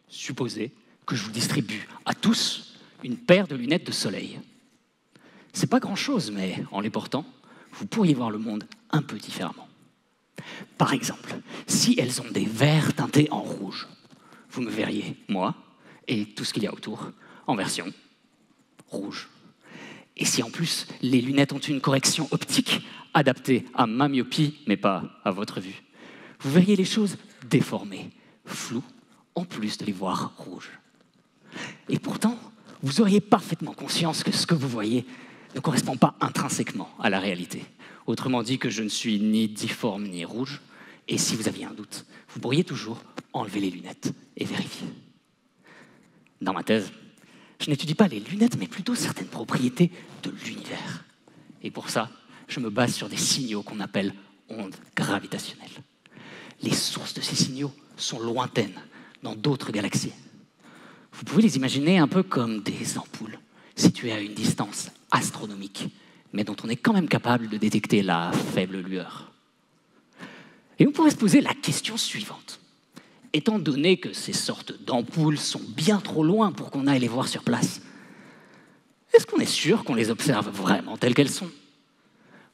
supposez que je vous distribue à tous une paire de lunettes de soleil. C'est pas grand-chose, mais en les portant, vous pourriez voir le monde un peu différemment. Par exemple, si elles ont des verres teintés en rouge, vous me verriez, moi, et tout ce qu'il y a autour, en version rouge. Et si en plus, les lunettes ont une correction optique adaptée à ma myopie, mais pas à votre vue, vous verriez les choses déformées, floues, en plus de les voir rouges. Et pourtant, vous auriez parfaitement conscience que ce que vous voyez ne correspond pas intrinsèquement à la réalité. Autrement dit que je ne suis ni difforme ni rouge, et si vous aviez un doute, vous pourriez toujours enlever les lunettes et vérifier. Dans ma thèse, je n'étudie pas les lunettes, mais plutôt certaines propriétés de l'univers. Et pour ça, je me base sur des signaux qu'on appelle ondes gravitationnelles. Les sources de ces signaux sont lointaines, dans d'autres galaxies. Vous pouvez les imaginer un peu comme des ampoules, situées à une distance astronomique, mais dont on est quand même capable de détecter la faible lueur. Et on pourrait se poser la question suivante. Étant donné que ces sortes d'ampoules sont bien trop loin pour qu'on aille les voir sur place, est-ce qu'on est sûr qu'on les observe vraiment telles qu'elles sont?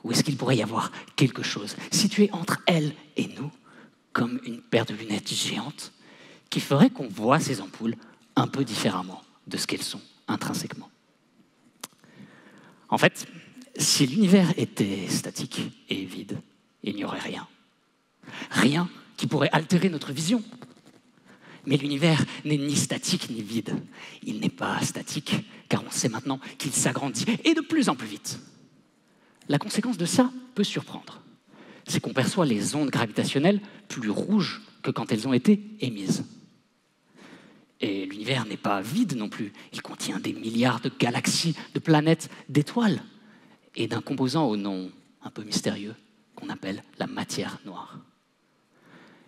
Ou est-ce qu'il pourrait y avoir quelque chose situé entre elles et nous, comme une paire de lunettes géantes, qui ferait qu'on voit ces ampoules un peu différemment de ce qu'elles sont intrinsèquement? En fait, si l'univers était statique et vide, il n'y aurait rien. Rien qui pourrait altérer notre vision. Mais l'univers n'est ni statique ni vide. Il n'est pas statique, car on sait maintenant qu'il s'agrandit, et de plus en plus vite. La conséquence de ça peut surprendre. C'est qu'on perçoit les ondes gravitationnelles plus rouges que quand elles ont été émises. Et l'univers n'est pas vide non plus. Il contient des milliards de galaxies, de planètes, d'étoiles, et d'un composant au nom un peu mystérieux qu'on appelle la matière noire.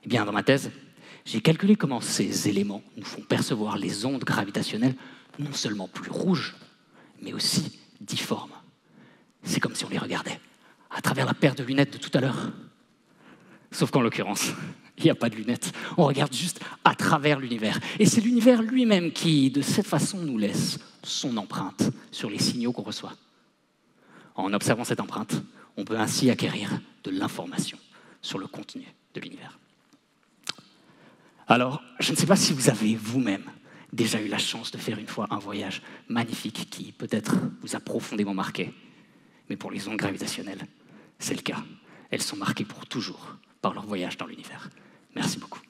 Eh bien, dans ma thèse, j'ai calculé comment ces éléments nous font percevoir les ondes gravitationnelles non seulement plus rouges, mais aussi difformes. C'est comme si on les regardait à travers la paire de lunettes de tout à l'heure. Sauf qu'en l'occurrence, il n'y a pas de lunettes. On regarde juste à travers l'univers. Et c'est l'univers lui-même qui, de cette façon, nous laisse son empreinte sur les signaux qu'on reçoit. En observant cette empreinte, on peut ainsi acquérir de l'information sur le contenu de l'univers. Alors, je ne sais pas si vous avez vous-même déjà eu la chance de faire une fois un voyage magnifique qui peut-être vous a profondément marqué. Mais pour les ondes gravitationnelles, c'est le cas. Elles sont marquées pour toujours par leur voyage dans l'univers. Merci beaucoup.